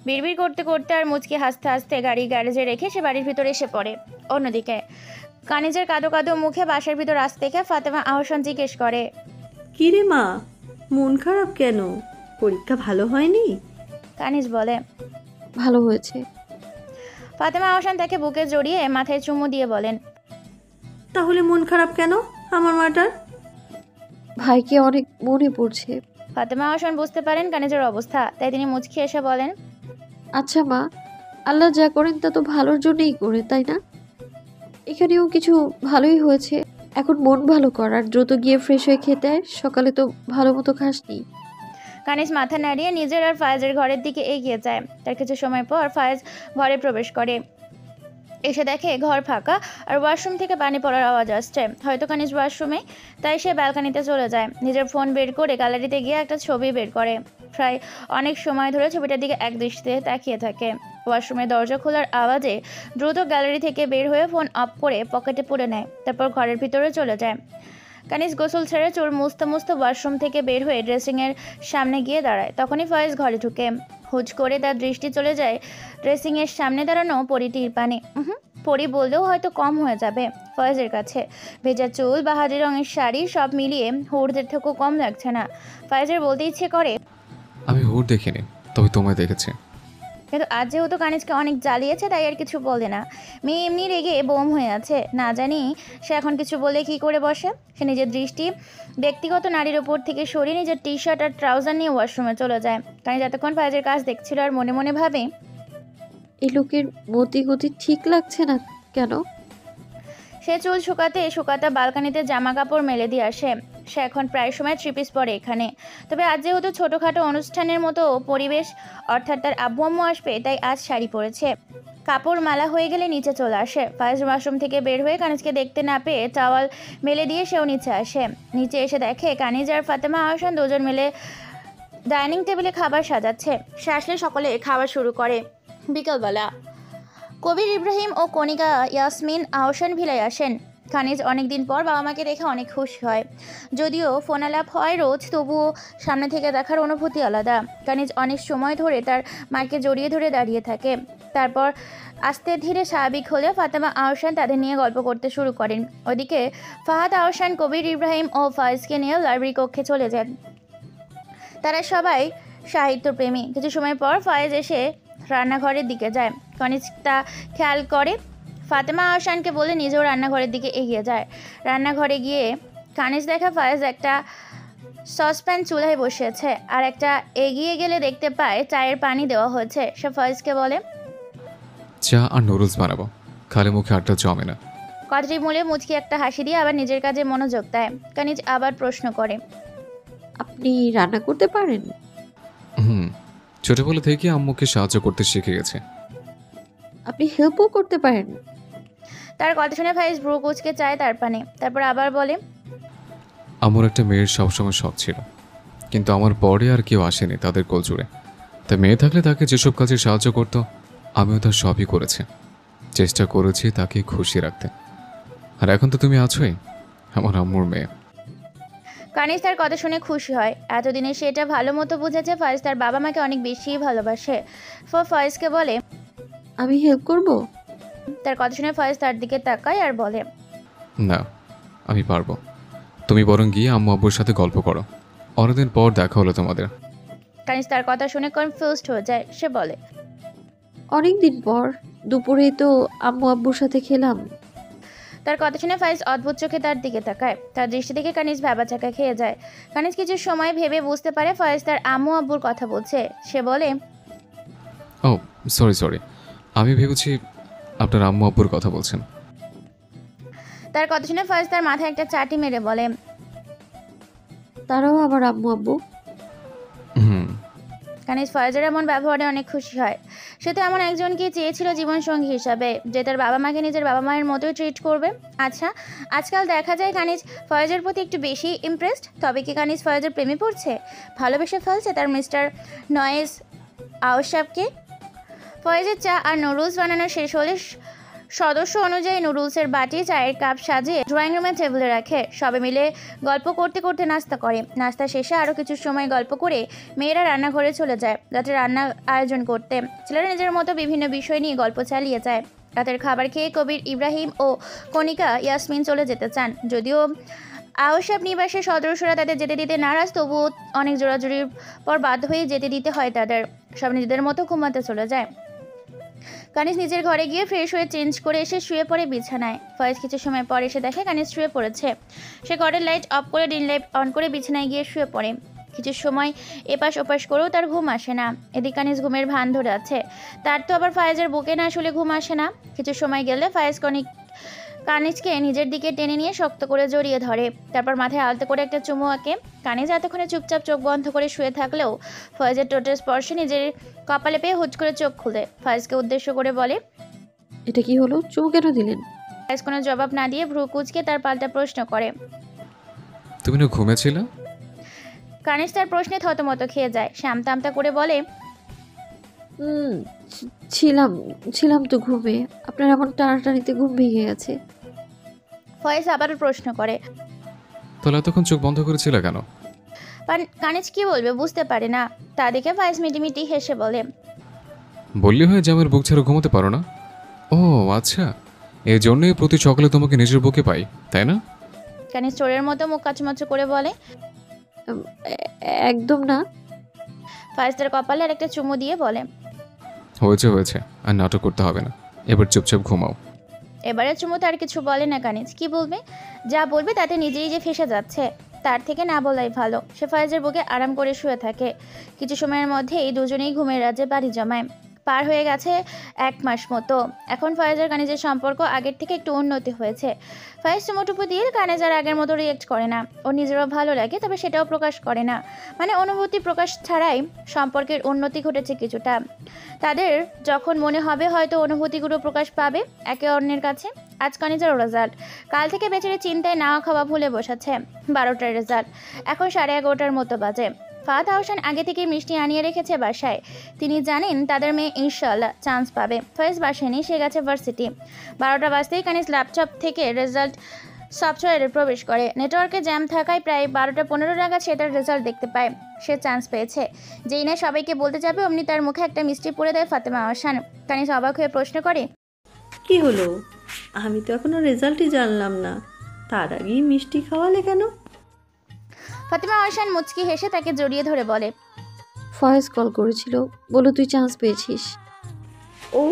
বিড়বিড় করতে করতে আর মুচকি হাসতে হাসতে গাড়ি গ্যারেজে রেখে সে বাড়ির ভিতরে এসে পড়ে। অন্যদিকে কানিজের কাদো কাদো মুখে বাসার ভিতর আসতে দেখে ফাতেমা আহসান জিজ্ঞেস করে, কিরে মা, মন খারাপ কেন? পরীক্ষা ভালো হয়নি? কানিজ বলে, ভালো হয়েছে। ফাতেমা আহসান তাকে বুকে জড়িয়ে মাথায় চুমু দিয়ে বলেন, তাহলে মন খারাপ কেন আমার মাটার? ভাইকে অনেক মনে পড়ছে। ফাতেমা আহসান বুঝতে পারেন কানিজের অবস্থা, তাই তিনি মুচকি এসে বলেন, আচ্ছা মা, আল্লাহ যা করেন তা তো ভালোর জন্যই করে, তাই না? এখানেও কিছু ভালোই হয়েছে। এখন মন ভালো কর আর দ্রুত গিয়ে ফ্রেশ হয়ে খেতে আয়, সকালে তো ভালো মতো খাসনি। কানিজ মাথা নাড়িয়ে নিজের আর ফায়েজের ঘরের দিকে এগিয়ে যায়। তার কিছু সময় পর ফায়েজ ঘরে প্রবেশ করে। এসে দেখে ঘর ফাঁকা আর ওয়াশরুম থেকে পানি পড়ার আওয়াজ আসছে। হয়তো কানিজ ওয়াশরুমে, তাই সে ব্যালকানিতে চলে যায়। নিজের ফোন বের করে গ্যালারিতে গিয়ে একটা ছবি বের করে। প্রায় অনেক সময় ধরে ছবিটার দিকে একদৃষ্টিতে তাকিয়ে থাকে। ওয়াশরুমের দরজা খোলার আওয়াজে দ্রুত গ্যালারি থেকে বের হয়ে ফোন অফ করে পকেটে পুরে নেয়। তারপর ঘরের ভিতরে চলে যায়। কানিজ গোসল ছেড়ে চোর মুছতে মুছতে ওয়াশরুম থেকে বের হয়ে ড্রেসিংয়ের সামনে গিয়ে দাঁড়ায়। তখনই ফয়েজ ঘরে ঢুকে। হুট করে তার দৃষ্টি চলে যায় ড্রেসিংয়ের সামনে দাঁড়ানো পরিটির পানে। পরি বললেও হয়তো কম হয়ে যাবে ফয়েজের কাছে। ভেজা চুল, বাহারি রঙের শাড়ি, সব মিলিয়ে হুড়দের থেকেও কম লাগছে না। ফয়েজের বলতে ইচ্ছে করে, আমি হুড় দেখিনি, তবে তোমায় দেখেছি। কিন্তু আজ যেহেতু কানিজকে অনেক জ্বালিয়েছে তাই আর কিছু বলে না। মেয়ে এমনি রেগে বোম হয়ে আছে, না জানি সে এখন কিছু বলে কি করে বসে। সে নিজের দৃষ্টি ব্যক্তিগত নারীর ওপর থেকে সরিয়ে নিজের টি শার্ট আর ট্রাউজার নিয়ে ওয়াশরুমে চলে যায়। কানিজ এতক্ষণ ফয়েজের কাজ দেখছিল আর মনে মনে ভাবে, এই লোকের মতি গতি ঠিক লাগছে না কেন? সে চুল শুকাতে শুকাতে বালকানিতে জামা কাপড় মেলে দিয়ে আসে। সে এখন প্রায় সময় থ্রি পিস পরে এখানে। তবে আজ যেহেতু ছোটোখাটো অনুষ্ঠানের মতো পরিবেশ, অর্থাৎ তার আব্বু আম্মু আসবে, তাই আজ শাড়ি পরেছে। কাপড় মালা হয়ে গেলে নিচে চলে আসে। ফার্স্ট ওয়াশরুম থেকে বের হয়ে কানিজকে দেখতে না পেয়ে টাওয়াল মেলে দিয়ে সেও নিচে আসে। নিচে এসে দেখে কানিজ আর ফাতেমা আহসান দুজন মিলে ডাইনিং টেবিলে খাবার সাজাচ্ছে। সে আসলে সকলে খাওয়া শুরু করে। বিকালবেলা কবির ইব্রাহিম ও কণিকা ইয়াসমিন আহসান ভিলায় আসেন। কানিজ অনেকদিন পর বাবা মাকে দেখে অনেক খুশি হয়। যদিও ফোন আলাপ হয় রোজ, তবুও সামনে থেকে দেখার অনুভূতি আলাদা। কানিজ অনেক সময় ধরে তার মাকে জড়িয়ে ধরে দাঁড়িয়ে থাকে। তারপর আস্তে ধীরে স্বাভাবিক হলে ফাতেমা আহসান তাদের নিয়ে গল্প করতে শুরু করেন। ওদিকে ফাহাদ আহসান কবির ইব্রাহিম ও ফায়েজকে নিয়ে লাইব্রেরি কক্ষে চলে যান। তারা সবাই সাহিত্যপ্রেমী। কিছু সময় পর ফায়েজ এসে রান্নাঘরের দিকে যায়। কানিজ তা খেয়াল করে। ফাতেমা আহসানকে বলে নিজেও রান্নাঘরের দিকে এগিয়ে যায়। রান্নাঘরে গিয়ে কানিজ দেখে ফায়েজ একটা সসপ্যান চুলায় বসিয়েছে আর একটা এগিয়ে গেলে দেখতে পায় চায়ের পানি দেওয়া হয়েছে। সে ফায়েজকে বলে, চা আর নুডলস বানাবো, খালি মুখে আটটা জমে না। কথাটি মূলে মুচকি একটা হাসি দিয়ে আবার নিজের কাজে মনোযোগ দেয়। কানিজ আবার প্রশ্ন করে, আপনি রান্না করতে পারেন? ছোটবেলা থেকে আম্মুকে সাহায্য করতে শিখে গেছে। আপনি হেল্পও করতে পারেন? তার কথা শুনে ফায়েজ ভ্রু কুচকে চায় তার পানে। তারপর আবার বলে, আমার একটা মেয়ের সবসময় শখ ছিল, কিন্তু আমার পরে আর কেউ আসেনি তাদের কোলজুড়ে। তাই মেয়ে থাকলে তাকে যেসব কাজে সাহায্য করতো আমিও তার সবই করেছি। চেষ্টা করেছি তাকে খুশি রাখতে। আর এখন তো তুমি আছোই, আমার আম্মুর মেয়ে। কানিজ তার কথা শুনে খুশি হয়। এতদিনে সে এটা ভালো মতো বুঝেছে ফায়েজ তার বাবা মাকে অনেক বেশিই ভালোবাসে। ফায়েজকে বলে, আমি হেল্প করব? তার কথা শুনে ফায়েজ তার দিকে তাকায় আর বলে, না, আমি পারবো। তুমি বরং গিয়ে আম্মু আব্বুর সাথে গল্প করো, অনেকদিন পর দেখা হলো তোমাদের। কানিজ তার কথা শুনে কনফিউজড হয়ে যায়। সে বলে, অনেক দিন পর, দুপুরেই তো আম্মু আব্বুর সাথে খেলাম। তার কথা শুনে ফায়েজ অদ্ভুত চোখে তার দিকে তাকায়। তার দৃষ্টি থেকে কানিজ ভ্যাবাচাকা খেয়ে যায়। কানিজ কিছু সময় ভেবে বুঝতে পারে ফায়েজ তার আম্মু আব্বুর কথা বলছে। সে বলে, ও সরি, আমি ভেবেছি আপনার আম্মু আব্বুর কথা বলছেন। তার কথা শুনে ফায়েজ তার মাথায় একটা চাটি মেরে বলে, তারাও আমার আম্মু আব্বু? কানিজ ফয়েজের এমন ব্যবহারে অনেক খুশি হয়। সে তো এমন একজনকে চেয়েছিল জীবনসঙ্গী হিসাবে, যে তার বাবা মাকে নিজের বাবা মায়ের মতোই ট্রিট করবে। আচ্ছা, আজকাল দেখা যায় কানিজ ফয়েজের প্রতি একটু বেশি ইমপ্রেসড। তবে কি কানিজ ফয়েজের প্রেমে পড়ছে, ভালোবেসে ফেলছে তার মিস্টার নয়েজ আউসাবকে? ফয়েজের চা আর নুডলস বানানো শেষ হলে সদস্য অনুযায়ী নুডলসের বাটি, চায়ের কাপ সাজিয়ে ড্রয়িং রুমের টেবিলে রাখে। সবে মিলে গল্প করতে করতে নাস্তা করে। নাস্তা শেষে আরও কিছু সময় গল্প করে মেয়েরা রান্নাঘরে চলে যায় রাতে রান্নার আয়োজন করতে। ছেলেরা নিজের মতো বিভিন্ন বিষয় নিয়ে গল্প চালিয়ে যায়। রাতের খাবার খেয়ে কবির, ইব্রাহিম ও কণিকা, ইয়াসমিন চলে যেতে চান। যদিও আওসাব নিবাসের সদস্যরা তাদের যেতে দিতে নারাজ, তবুও অনেক জোরাজুরির পর বাধ্য হয়ে যেতে দিতে হয় তাদের। সব নিজেদের মতো ঘুমাতে চলে যায়। কানিজ নিজের ঘরে গিয়ে ফ্রেশ হয়ে চেঞ্জ করে এসে শুয়ে পড়ে বিছানায়। ফয়েজ কিছু সময় পর এসে দেখে কানিজ শুয়ে পড়েছে। সে ঘরের লাইট অফ করে ডিন লাইট অন করে বিছানায় গিয়ে শুয়ে পড়ে। কিছু সময় এপাশ ওপাশ করেও তার ঘুম আসে না। এদিক কানিজ ঘুমের ভান ধরে আছে। তার তো আবার ফায়েজের বুকে না শুলে ঘুম আসে না। কিছু সময় গেলে ফায়েজ কানিজকে নিজের দিকে টেনে নিয়ে শক্ত করে জড়িয়ে ধরে। তারপর মাথায় আলতো করে একটা চুমু আঁকে। কানিজ এতক্ষণে চুপচাপ চোখ বন্ধ করে শুয়ে থাকলেও ফয়েজের ঠোঁটের স্পর্শে নিজের কপালে পেয়ে হুট করে চোখ খুলে ফয়েজকে উদ্দেশ্য করে বলে, এটা কি হলো? চুমু কেন দিলেন? ফয়েজ কোনো জবাব না দিয়ে ভ্রু কুঁচকে তার পাল্টা প্রশ্ন করে। তুমি না ঘুমেছিলে? কানিজ তার প্রশ্নে থতমত খেয়ে যায়। সে আমতা আমতা করে বলে, ছিলাম ছিলাম তো ঘুমে। আপনার এমন টানাটানিতে ঘুম ভেঙে গেছে। ফয়েজ আবারও প্রশ্ন করে। তাহলে এতক্ষণ চোখ বন্ধ করেছিলে কেন? কানিজ কি বলবে বুঝতে পারে না। তা দেখে ফয়েজ মিটিমিটি হেসে বলে, বললি হয় যে আমার বুক ছাড়া ঘুমোতে পারো না? ও আচ্ছা, এই জন্যই প্রতি সকালে তোমাকে নিজের বুকে পাই, তাই না? কানিজ চোরের মতো মুখ কাচুমাচু করে বলে। একদম না। ফয়েজ তার কপালে আর একটা চুমু দিয়ে বলে, হয়েছে হয়েছে, আর নাটক করতে হবে না, এবার চুপচাপ ঘুমাও। এবারে চুমুতে আর কিছু বলে না কানিজ। কি বলবে? যা বলবে তাতে নিজেই যে ফেসে যাচ্ছে, তার থেকে না বলাই ভালো। সে ফয়েজের বুকে আরাম করে শুয়ে থাকে। কিছু সময়ের মধ্যেই দুজনেই ঘুমের রাজ্যে বাড়ি জমায়। পার হয়ে গেছে 1 মাস মতো। এখন ফয়েজ আর কানিজের সম্পর্ক আগের থেকে একটু উন্নতি হয়েছে। ফয়েজ চুমুটুপু দিয়ে কানিজ আর আগের মতো রিয়েক্ট করে না। ওর নিজেরও ভালো লাগে, তবে সেটাও প্রকাশ করে না। মানে অনুভূতি প্রকাশ ছাড়াই সম্পর্কের উন্নতি ঘটেছে কিছুটা। তাদের যখন মনে হবে হয়তো অনুভূতিগুলো প্রকাশ পাবে একে অন্যের কাছে। আজ কানিজের রেজাল্ট। কাল থেকে বেচারি চিন্তায় না খাওয়া ভুলে বসেছে। 12টার রেজাল্ট। এখন 11:30টার মতো বাজে। ফাহাদ আহসান আগে থেকে মিষ্টি আনিয়ে রেখেছে বাসায়। তিনি জানেন তাদের মেয়ে ইনশাল্লাহ চান্স পাবে। ফয়েজ বাসায় নেই, সে গেছে ভার্সিটি। 12টা বাজতেই কানিজ ল্যাপটপ থেকে রেজাল্ট সফটওয়্যারে প্রবেশ করে। নেটওয়ার্কে জ্যাম থাকায় প্রায় 12টা 15 নাগাদ সে তার রেজাল্ট দেখতে পায়। সে চান্স পেয়েছে। যেই না সবাইকে বলতে যাবে অমনি তার মুখে একটা মিষ্টি পড়ে দেয় ফাতেমা আহসান। কানিজ অবাক হয়ে প্রশ্ন করে, কি হলো? আমি তো এখনো রেজাল্টই জানলাম না, তার আগেই মিষ্টি খাওয়ালে কেন? ফাতেমা আহসান মুচকি হেসে তাকে জড়িয়ে ধরে বলে, ফয়েজ কল করেছিল, বলো তুই চান্স পেয়েছিস। ও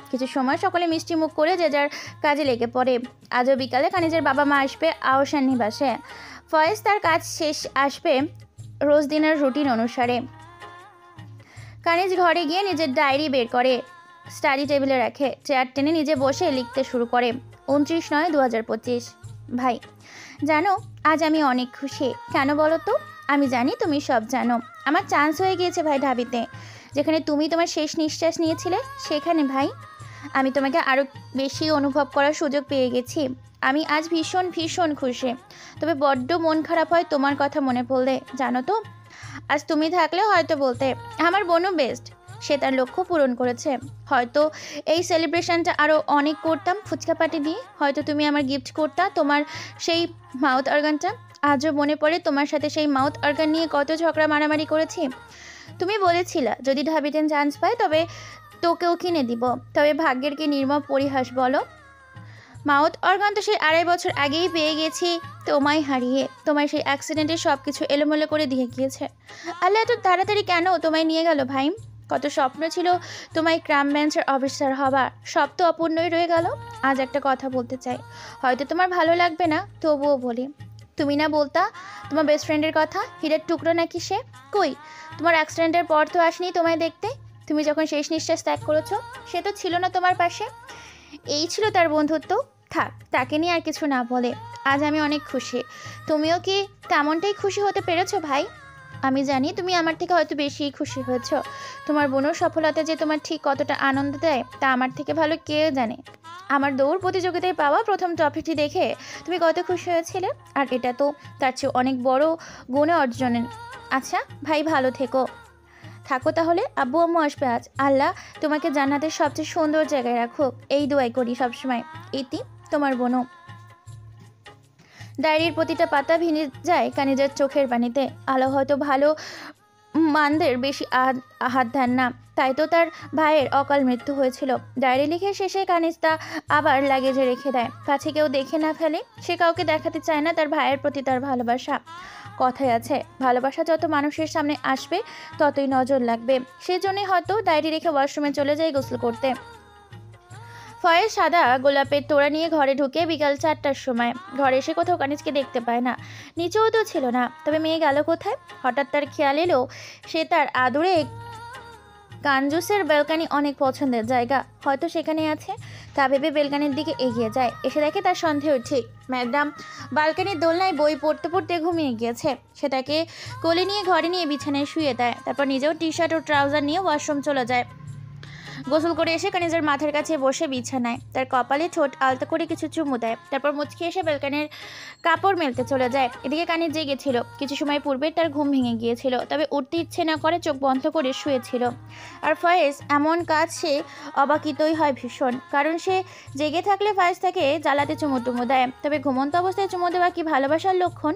কিছু সময় সকলে মিষ্টি মুখ করে যে যার কাজে লেগে পড়ে। আজও বিকালে কানিজের বাবা মা আসবে আহসান নিবাসে। ফয়েজ তার কাজ শেষ আসবে রোজ দিনের রুটিন অনুসারে। কানিজ ঘরে গিয়ে নিজের ডায়েরি বের করে স্টাডি টেবিলে রাখে। চেয়ার টেনে নিজে বসে লিখতে শুরু করে। 29/9/2025। ভাই, জানো আজ আমি অনেক খুশি। কেন বলো তো? আমি জানি তুমি সব জানো। আমার চান্স হয়ে গিয়েছে ভাই ঢাবিতে। যেখানে তুমি তোমার শেষ নিঃশ্বাস নিয়েছিলে সেখানে ভাই আমি তোমাকে আরও বেশি অনুভব করার সুযোগ পেয়ে গেছি। আমি আজ ভীষণ ভীষণ খুশি। তবে বড্ড মন খারাপ হয় তোমার কথা মনে পড়লে, জানো তো। আজ তুমি থাকলে হয়তো বলতে আমার বোনও বেস্ট, সে তার লক্ষ্য পূরণ করেছে। হয়তো এই সেলিব্রেশনটা আরও অনেক করতাম ফুচকা পাটি দিয়ে। হয়তো তুমি আমার গিফট করতা তোমার সেই মাউথ অর্গানটা। আজও মনে পড়ে তোমার সাথে সেই মাউথ অর্গান নিয়ে কত ঝগড়া মারামারি করেছি। তুমি বলেছিলা যদি ঢাবিতে চান্স পায় তবে তোকেও কিনে দিব। তবে ভাগ্যের কি নির্মম পরিহাস বলো। মাউথ অর্গান তো সেই 2.5 বছর আগেই পেয়ে গেছি তোমায় হারিয়ে। তোমার সেই অ্যাক্সিডেন্টে সব কিছু এলোমেলো করে দিয়ে গিয়েছে। আল্লাহ এত তাড়াতাড়ি কেন তোমায় নিয়ে গেল ভাই? কত স্বপ্ন ছিল তোমায় ক্রাইম ব্রাঞ্চের অফিসার হবার, সব তো অপূর্ণই রয়ে গেল। আজ একটা কথা বলতে চাই, হয়তো তোমার ভালো লাগবে না, তবুও বলি। তুমি না বলতা তোমার বেস্ট ফ্রেন্ডের কথা, হীরের টুকরো নাকি সে? কই, তোমার অ্যাক্সিডেন্টের পর তো আসেনি তোমায় দেখতে। তুমি যখন শেষ নিঃশ্বাস ত্যাগ করেছো সে তো ছিল না তোমার পাশে। এই ছিল তার বন্ধুত্ব। থাক, তাকে নিয়ে আর কিছু না বলে। আজ আমি অনেক খুশি। তুমিও কি তেমনটাই খুশি হতে পেরেছো ভাই? আমি জানি তুমি আমার থেকে হয়তো বেশিই খুশি হয়েছ। তোমার বোনের সফলতা যে তোমার ঠিক কতটা আনন্দ দেয় তা আমার থেকে ভালো কে জানে। আমার দৌড় প্রতিযোগিতায় পাওয়া প্রথম ট্রফিটি দেখে তুমি কত খুশি হয়েছিলে, আর এটা তো তার চেয়ে অনেক বড় গুণে অর্জনের। আচ্ছা ভাই, ভালো থেকো। থাকো তাহলে, আব্বু আম্মু আসবে আজ। আল্লাহ তোমাকে জান্নাতের সবচেয়ে সুন্দর জায়গায় রাখুক, এই দোয়াই করি সবসময়। ইতি, তোমার বোনও। ডায়েরির প্রতিটা পাতা ভিজে যায় কানিজের চোখের পানিতে। আলো হয়তো ভালো মানদের বেশি হাত দেন না, তাই তো তার ভাইয়ের অকাল মৃত্যু হয়েছিল। ডায়েরি লিখে শেষে কানিজ তা আবার লাগেজে রেখে দেয়, পাছে কেউ দেখে না ফেলে। সে কাউকে দেখাতে চায় না তার ভাইয়ের প্রতি তার ভালোবাসা। কথায় আছে, ভালোবাসা যত মানুষের সামনে আসবে ততই নজর লাগবে। সেজন্যই হয়তো ডায়েরি রেখে ওয়াশরুমে চলে যায় গোসল করতে। ফয়েজ সাদা গোলাপের তোড়া নিয়ে ঘরে ঢুকে বিকাল 4টার সময়। ঘরে এসে কোথাও কানিজকে দেখতে পায় না, নিচেও তো ছিল না। তবে মেয়ে গেল কোথায়? হঠাৎ তার খেয়াল এলো সে তার আদুরে কাঞ্জুসের ব্যালকানি অনেক পছন্দের জায়গা, হয়তো সেখানে আছে। তা ভেবে ব্যালকানির দিকে এগিয়ে যায়। এসে দেখে তার সন্দেহ ঠিক। ম্যাডাম বালকানির দোলনায় বই পড়তে পড়তে ঘুমিয়ে গিয়েছে। সে তাকে কোলে নিয়ে ঘরে নিয়ে বিছানায় শুয়ে দেয়। তারপর নিজেও টি শার্ট ও ট্রাউজার নিয়ে ওয়াশরুম চলে যায়। গোসল করে এসে কানিজের মাথার কাছে বসে বিছানায় তার কপালে ঠোঁট আলতো করে কিছু চুমু দেয়। তারপর মুচকি এসে ব্যালকানির কাপড় মেলতে চলে যায়। এদিকে কানিজ জেগেছিল। কিছু সময় পূর্বে তার ঘুম ভেঙে গিয়েছিল, তবে উঠতে ইচ্ছে না করে চোখ বন্ধ করে শুয়েছিল। আর ফয়েজ এমন কাজ সে অবাকিতই হয় ভীষণ, কারণ সে জেগে থাকলে ফয়েজ তাকে জ্বালাতে চুমু টুমু দেয়, তবে ঘুমন্ত অবস্থায় চুমু দেওয়া কি ভালোবাসার লক্ষণ?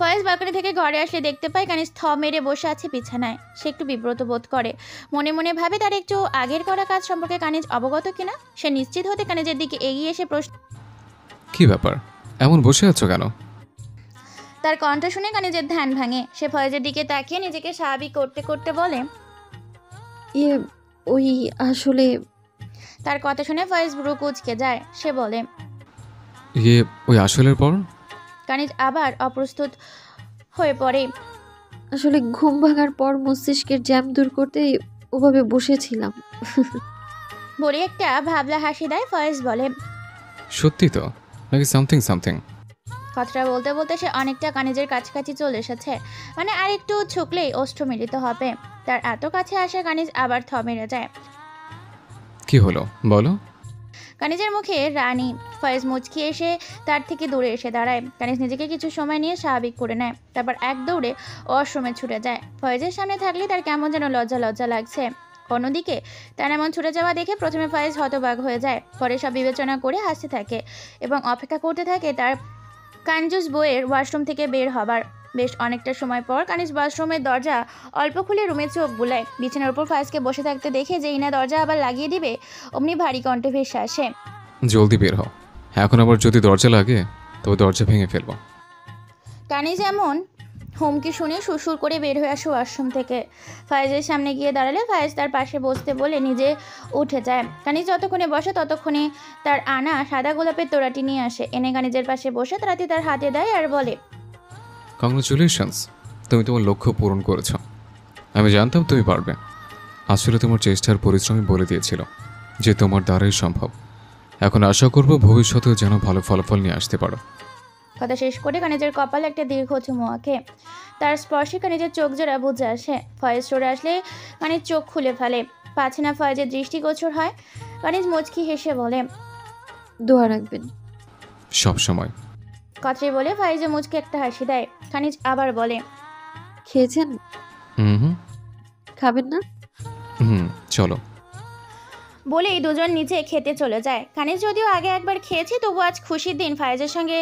ফয়েজ বালকনি থেকে ঘরে আসলে দেখতে পায় কানিজ থ মেরে বসে আছে বিছানায়। সে একটু বিব্রত বোধ করে, মনে মনে ভাবে তার একটু আগের করা কাজ সম্পর্কে কানিজ অবগত কিনা। সে নিশ্চিত হতে কানিজের দিকে এগিয়ে এসে প্রশ্ন। কি ব্যাপার, এমন বসে আছো কেন? তার কণ্ঠ শুনে কানিজের ধ্যান ভাঙে। সে ফয়েজের দিকে তাকিয়ে নিজেকে স্বাভাবিক করতে করতে বলে, ইয়ে ওই আসলে তার কথা শুনে ফয়েজ ভ্রু কুঁচকে যায়। সে বলে, ইয়ে ওই আসলের পর? কানিজ আবার অপ্রস্তুত হয়ে পড়ে। আসলে ঘুম ভাঙার পর মস্তিষ্কের জ্যাম দূর করতে ওভাবে বসেছিলাম। বলে একটা ভাবলা হাসি দেয়। ফয়েজ বলে, সত্যি তো নাকি সামথিং সামথিং? কথাটা বলতে বলতে সে অনেকটা কানিজের কাছাকাছি চলে এসেছে, মানে আর একটু ছুকলেই ওষ্ঠ মিলিত হবে। তার এত কাছে আসে কানিজ আবার থ মেরে যায়। কি হলো বলো? কানিজের মুখে রানী। ফয়েজ মুচকি এসে তার থেকে দূরে এসে দাঁড়ায়। কানিজ নিজেকে কিছু সময় নিয়ে স্বাভাবিক করে নেয়, তারপর এক দৌড়ে ওয়াশরুমে ছুটে যায়। ফয়েজের সামনে থাকলে তার কেমন যেন লজ্জা লজ্জা লাগছে। অন্যদিকে তার এমন ছুটে যাওয়া দেখে প্রথমে ফয়েজ হতবাক হয়ে যায়, পরে সব বিবেচনা করে হাসতে থাকে এবং অপেক্ষা করতে থাকে তার কাঞ্জুস বইয়ের ওয়াশরুম থেকে বের হবার। বেশ অনেকটা সময় পর কানিজ ওয়াশরুমের দরজা অল্প খুলে রুমে চোখ বুলায়। বিছানার উপর ফয়েজকে বসে থাকতে দেখে যে ইনা দরজা আবার লাগিয়ে দিবে অমনি ভারী কণ্ঠে ভেসে আসে, জলদি বের হও, এখন আবার যদি দরজা লাগে তবে দরজা ভেঙে ফেলবো। কানিজ এমন হুমকি শুনে সুসুর করে বের হয়ে আসে ওয়াশরুম থেকে। ফয়েজের সামনে গিয়ে দাঁড়ালে ফয়েজ তার পাশে বসতে বলে নিজে উঠে যায়। কানিজ যতক্ষণে বসে ততক্ষণে তার আনা সাদা গোলাপের তোড়াটি নিয়ে আসে, এনে কানিজের পাশে বসে তারাতি তার হাতে দেয় আর বলে, কংগ্রাচুলেশনস, তুমি তোমার লক্ষ্য পূরণ করেছো। আমি জানতাম তুমি পারবে। আসলে তোমার চেষ্টার পরিশ্রমই বলে দিয়েছিল যে তোমার দ্বারাই সম্ভব। এখন আশা করব ভবিষ্যতেও যেন ভালো ফলাফল নিয়ে আসতে পারো। কথা শেষ করে কানিজের কপালে একটা দীর্ঘ চুমু আঁকে। তার স্পর্শে কানিজের চোখ জোড়া বুঝে আসে। ফয়েজ সরে আসলে কানিজ চোখ খুলে ফেলে, পাচ্ছে না ফয়েজের দৃষ্টিগোচর হয়। কানিজ মুচকি হেসে বলে, দোয়া রাখবেন। সব সময়। কথাই বলে ফয়েজে মুচকি একটা হাসি দেয়। কানিজ আবার বলে, খেয়েছেন? হুম খাবেন না? হুম, চলো। বলেই দুজন নিচে খেতে চলে যায়। কানিজ যদিও আগে একবার খেয়েছে, তবু আজ খুশির দিন ফয়েজের সঙ্গে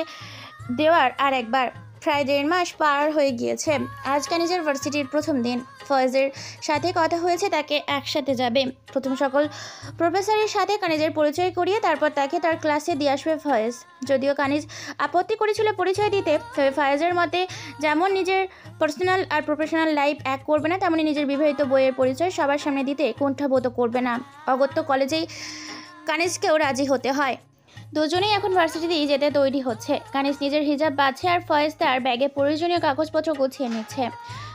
দেওয়ার আর একবার। প্রায় 1.5 মাস পার হয়ে গিয়েছে। আজ কানিজের ভার্সিটির প্রথম দিন। ফয়েজের সাথে কথা হয়েছে তাকে একসাথে যাবে। প্রথম সকল প্রফেসরের সাথে কানিজের পরিচয় করিয়ে তারপর তাকে তার ক্লাসে দিয়ে আসবে ফয়েজ। যদিও কানিজ আপত্তি করেছিল পরিচয় দিতে, তবে ফয়েজের মতে যেমন নিজের পার্সোনাল আর প্রফেশনাল লাইফ এক করবে না, তেমনি নিজের বিবাহিত বইয়ের পরিচয় সবার সামনে দিতে কুণ্ঠাবোধ করবে না। অগত্য কলেজেই কানিজকেও রাজি হতে হয়। দুজনেই এখন ভার্সিটিতেই যেতে তৈরি হচ্ছে। কানিজ নিজের হিজাব বাঁধছে আর ফয়েজ তার ব্যাগে প্রয়োজনীয় কাগজপত্র গুছিয়ে নিচ্ছে।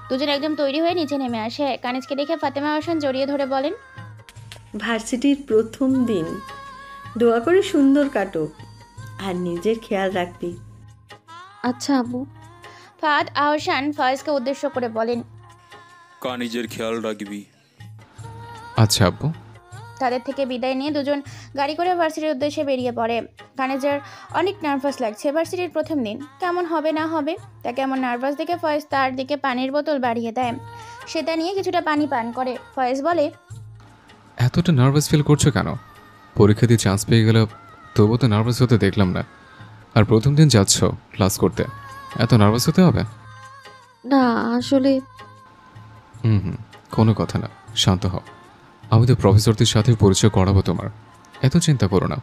দুজন একদম তৈরি হয়ে নিচে নেমে আসে। কানিজকে দেখে ফাতেমা হোসেন জড়িয়ে ধরে বলেন, ভার্সিটির প্রথম দিন, দোয়া করে সুন্দর কাটুক আর নিজের খেয়াল রাখবি। আচ্ছা আম্মু। ফাহাদ আহসান ফয়েজকে উদ্দেশ্য করে বলেন, কানিজের খেয়াল রাখবি। আচ্ছা আব্বু। তাদের থেকে বিদায় নিয়ে দুজন গাড়ি করে ভার্সিটির উদ্দেশ্যে বেরিয়ে পড়ে। কানিজের অনেক নার্ভাস লাগছে। ভার্সিটির প্রথম দিন কেমন হবে না হবে, তাকে এমন নার্ভাস দেখে ফয়েজ তার দিকে পানির বোতল বাড়িয়ে দেয়। সে তা নিয়ে কিছুটা পানি পান করে। ফয়েজ বলে, এতটা নার্ভাস ফিল করছো কেন? পরীক্ষা দিয়ে চান্স পেয়ে গেলে তবুও তো নার্ভাস হতে দেখলাম না। আর প্রথম দিন যাচ্ছ ক্লাস করতে, এত নার্ভাস হতে হবে? না আসলে হুম, কোনো কথা না, শান্ত হও। আমি তো প্রফেসরদের সাথে পরিচয় করাবো তোমার, এত চিন্তা করো না।